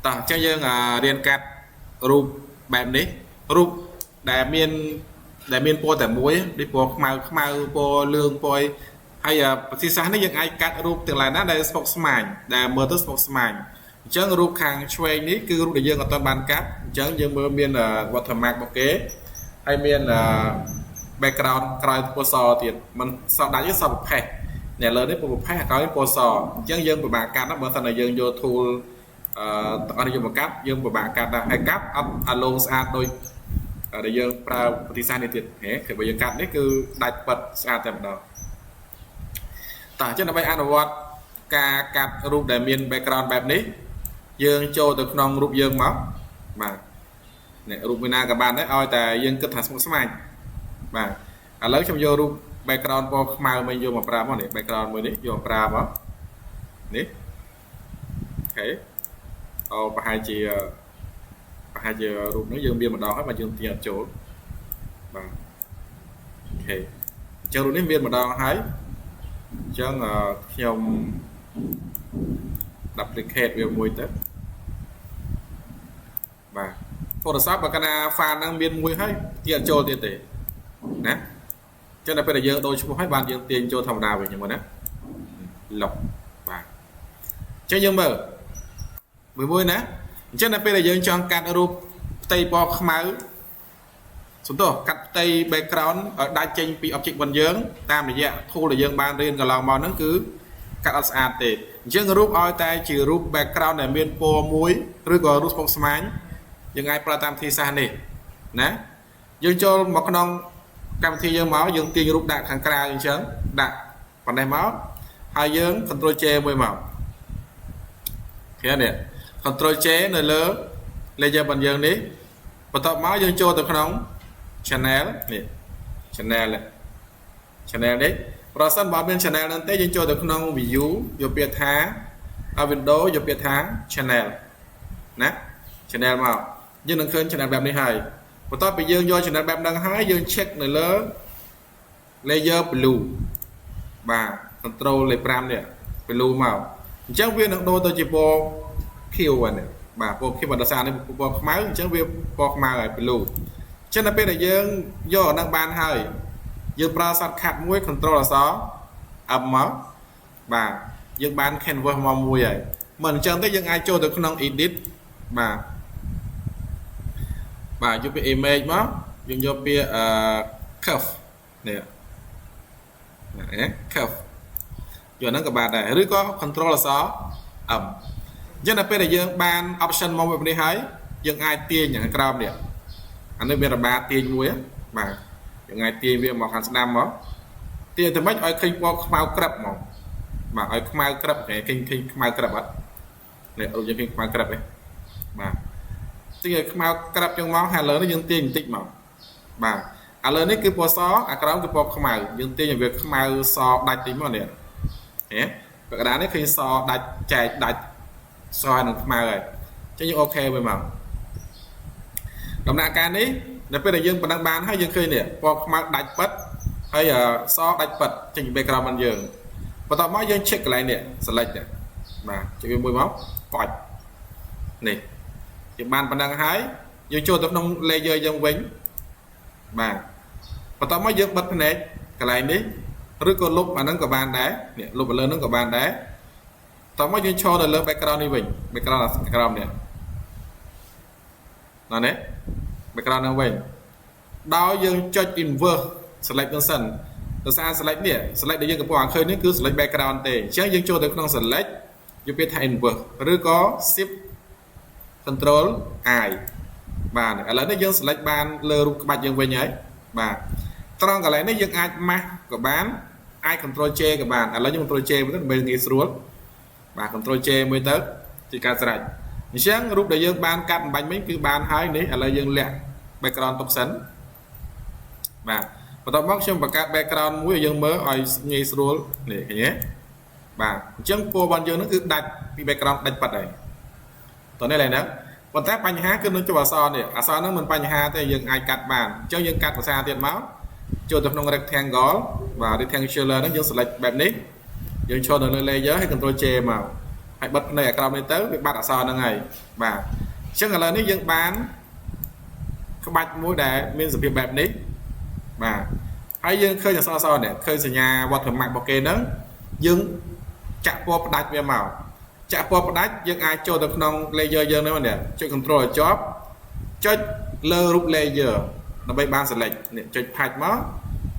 តោះចឹងយើងរៀនកាត់រូបបែបនេះរូបដែលមានពណ៌តែមួយដូចពណ៌ខ្មៅពណ៌លឿងពណ៌ហើយប្រតិសាសនេះយើងអាចកាត់រូបទាំងឡាយណាដែលស្មុគស្មាញដែលមើលទៅស្មុគស្មាញអញ្ចឹងរូបខាងឆ្វេងនេះគឺរូបដែលយើងអត់ទាន់បានកាត់អញ្ចឹងយើងមើលមាន watermark របស់គេហើយមាន background ក្រោយពណ៌សទៀតมันសដាច់យើងសប្រផេះអ្នកលើនេះពណ៌ប្រផេះក្រោយពណ៌សអញ្ចឹងយើងពិបាកកាត់ណាបើមិនតែយើងយក tool ទាំងអស់នេះយើងមកកាត់យើងពិបាកកាត់ដែរហើយកាត់អត់អាឡូស្អាតដូចដែលយើងប្រើប្រតិសាសនេះទៀតហេគឺបើយើងកាត់នេះគឺដាច់ប៉ិតស្អាតតែម្ដងតោះអញ្ចឹងដើម្បីអនុវត្តការកាត់រូបដែលមាន background បែបនេះយើងចូលទៅក្នុងរូបយើងមកបាទនេះរូបមួយណាក៏បានដែរឲ្យតែយើងគិតថាស្មុគស្មាញបាទឥឡូវខ្ញុំយករូប background ពណ៌ខ្មៅមកយកមកប្រើមកនេះ background មួយនេះយកមកប្រើមកនេះអូខេអូប្រហែលជារូបនេះយើងមានម្ដងហើយបើយើងទាញអត់ចូលបាទអូខេអញ្ចឹងរូបនេះមានម្ដងហើយអញ្ចឹងខ្ញុំ duplicate វាមួយទៅបាទ Photoshop បើកាលណា file ហ្នឹងមានមួយហើយទាញអត់ចូលទៀតទេណាអញ្ចឹងដល់ពេលដែលយើងដូរឈ្មោះហើយបានយើងទាញចូលធម្មតាវិញហ្នឹងមើលណាលុបបាទអញ្ចឹងយើងមើលមួយណាអញ្ចឹងដល់ពេលដែលយើងចង់កាត់រូបផ្ទៃពណ៌ខ្មៅសំទោសកាត់ផ្ទៃ background ឲ្យដាច់ចេញពី object របស់យើងតាមរយៈ tool ដែលយើងបានរៀនកន្លងមកហ្នឹងគឺកាត់អត់ស្អាតទេអញ្ចឹងរូបឲ្យតែជារូប background ដែលមានពណ៌មួយឬក៏រូបស្មុគស្មាញយើងអាចប្រើតាមវិធីសាស្ត្រនេះណាយើងចូលមកក្នុងកម្មវិធីយើងមកយើងទាញរូបដាក់ខាងក្រៅអញ្ចឹងដាក់ប៉ុណ្ណេះមកហើយយើង Ctrl J មួយមកឃើញទេ Ctrl J នៅលើ layer របស់យើងនេះបន្ទាប់មកយើងចូលទៅក្នុង channel នេះ channel នេះប្រសិនបើមាន channel ហ្នឹងទេយើងចូលទៅក្នុង view យកពាក្យថា window យកពាក្យថា channel ណា channel មកយើងនឹងឃើញ channel បែបនេះហើយបន្ទាប់ពីយើងយក channel បែបហ្នឹងហើយយើង check នៅលើ layer blue បាទ control លេខ5នេះ blue មកអញ្ចឹងវានឹងដូរទៅជាពណ៌ខៀវហ្នឹងបាទពណ៌ខៀវដោយសារនេះពណ៌ខ្មៅអញ្ចឹងវាពណ៌ខ្មៅហើយ blue អញ្ចឹងដល់ពេលដែលយើងយកអាហ្នឹងបានហើយយើងប្រើ shortcut មួយ control អក្សរ up មកបាទយើងបាន canvas មកមួយហើយមិនអញ្ចឹងទេយើងអាចចូលទៅក្នុង edit បាទយកពាក្យ image មកយើងយកពាក្យcurve នេះ curve យកហ្នឹងក៏បានដែរឬក៏ control អក្សរ up អញ្ចឹងដល់ពេលដែលយើងបាន option មកបែបនេះហើយយើងអាចទាញខាងក្រោមនេះអានេះមានរបាទាញមួយបាទយើងអាចទាញវាមកខាងស្ដាំមកទាញទៅមិនឲ្យឃើញពណ៌ខ្មៅក្រឹបមកបាទឲ្យខ្មៅក្រឹបឃើញខ្មៅក្រឹបអត់នេះរូបយើងឃើញខ្មៅក្រឹបទេបាទទាញឲ្យខ្មៅក្រឹបចឹងមកហើយលើនេះយើងទាញបន្តិចមកបាទឥឡូវនេះគឺពណ៌សអាក្រោមគឺពណ៌ខ្មៅយើងទាញឲ្យវាខ្មៅសដាច់តិចមកនេះហេបើកណ្ដាលនេះឃើញសដាច់ចែកដាច់សនឹងខ្មៅហើយអញ្ចឹងយើងអូខេមួយមកដំណាក់កាលនេះដល់ពេលដែលយើងបណ្ដឹងបានហើយយើងឃើញនេះពណ៌ខ្មៅដាច់ប៉ិតហើយសដាច់ប៉ិតចេញពី background របស់យើងបន្ទាប់មកយើង check កន្លែងនេះ select នេះបាទជួយវាមួយមកប៉ាច់នេះយើងបានបណ្ដឹងហើយយើងចូលទៅក្នុង layer យើងវិញបាទបន្ទាប់មកយើងបិទភ្នែកកន្លែងនេះឬក៏លុបអាហ្នឹងក៏បានដែរនេះលុបលើហ្នឹងក៏បានដែរតោះមកយើងឈរនៅលើ background នេះវិញ background ក្រោមនេះណា background ហ្នឹងវិញដោយយើងចុច invert select នឹងសិនដោយសារ select នេះ select ដែលយើងកំពុងឃើញនេះគឺ select background ទេអញ្ចឹងយើងចូលទៅក្នុង select យកពាក្យថា invert ឬក៏ shift control I បាទឥឡូវនេះយើង select បានលើរូបក្បាច់យើងវិញហើយបាទត្រង់កន្លែងនេះយើងអាច mask ក៏បានអាច control J ក៏បានឥឡូវយើង control J មួយទៅដើម្បីងាយស្រួលបាទ control J មួយទៅជាការស្រេចអញ្ចឹងរូបដែលយើងបានកាត់បំបញ្ញវិញគឺបានហើយនេះឥឡូវយើងលាក់ background ទុកសិនបាទបន្ទាប់មកខ្ញុំបង្កើត background មួយឲ្យយើងមើលឲ្យងាយស្រួលនេះឃើញទេបាទអញ្ចឹងពណ៌របស់យើងនឹងគឺដាច់ពី background ដាច់ប៉ិតហើយតោះនេះឡើយណាប៉ុន្តែបញ្ហាគឺនឹងចូលអក្សរនេះអក្សរហ្នឹងមិនបញ្ហាទេយើងអាចកាត់បានអញ្ចឹងយើងកាត់ភាសាទៀតមកចូលទៅក្នុង rectangle បាទ rectangular ហ្នឹងយើង select បែបនេះយើងឈរនៅលើ layer ហើយ control J មក hay bật này cầm lên tới việc bắt ở sau năng ngày và chắc là nếu dân bán các bạch mũi để miên sự việc bẹp ní và hay dân khơi nhà sau này khơi sự nhà vật thường mạng bọc kê nấng dân chạm po đạch về màu chạm po đạch dân ai cho được nông layer dân nữa nè cho control job cho lơ rút layer nó bay ban select nè cho hạch mó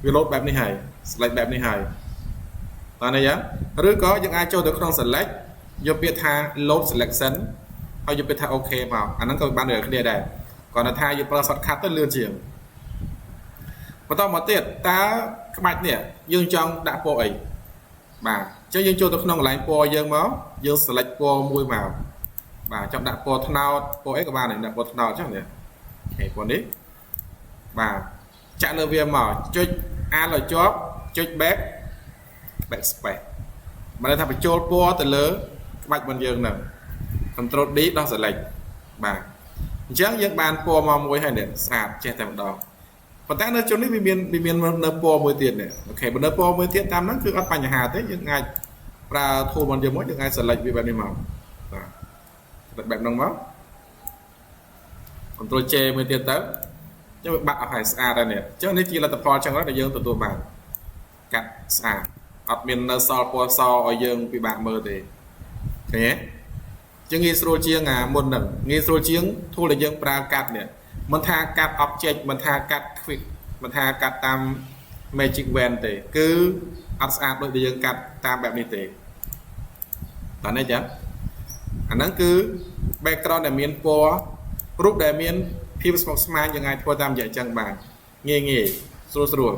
vì lốt bẹp ní hay select bẹp ní hayตอนนี้ยังหรือก็ยังไงโจทย์ตัวต้อง select ยกเปลี่ยนทาง load selection เอายกเปลี่ยนทางโอเคเปล่าอันนั้นก็บ้านเดือดเคลียร์ได้ก่อนจะทายยกประสดคัดต้นเรือนเฉียงมาต้องมาเตี้ยตาขมัดเนี่ยยังจองด่าโปรอีกบ่าจะยังโจทย์ตัวต้องหลายโปรยังมั้งยัง select โปรมวยมาบ่าจำด่าโปรทนาวโปรเอ็กบาร์เนี่ยด่าโปรทนาวใช่ไหมเนี่ยไอ้คนนี้บ่าจะเลือกเวียนมาจุดอ่านเลยจ็อบจุดแบ็คแบบสเปกมันจะทำให้โจทย์ปัวแต่เลือกบัตรบนยืนหนึ่งคอนโทรลดีต้องสลัดบ่าเชื่อยังบานปัวมามวยให้เนี่ยสะอาดเจ๊แต่หมดดอกพอตั้งในช่วงนี้มีเมียนเนื้อปัวมวยเตียนเนี่ยโอเคบนเนื้อปัวมวยเตียนตามนั้นคืออัดปัญหาแต่ยังไงปลาทูมันจะมดยังไงสลัดวิบัติไม่มาแบบน้องมั้งคอนโทรลเจมวยเตียนเต้จะบัตรอะไรสะอาดเนี่ยเจ้าในจีเราแต่พอจังแล้วแต่ยังตัวบานกัดสะอาดอัดเมียนเนื้อซอลปัวซอเอายังปีบากมือตีโอเคจะงี้โซเชียงมุนหนึ่งงี้โซเชียงทั่วเลยยังปรากัดเนี่ยมันทากัด object มันทากัด quick มันทากัดตาม magic wand ตีคืออัดสะอาดโดยยังกัดตามแบบนี้ตีตอนนี้จ้ะอันนั้นคือ background เนี่ยเมียนปัวรูปเนี่ยเมียนพิมพ์สมองสมานยังไงพอตามใหญ่จังบานเงี้ยสรัว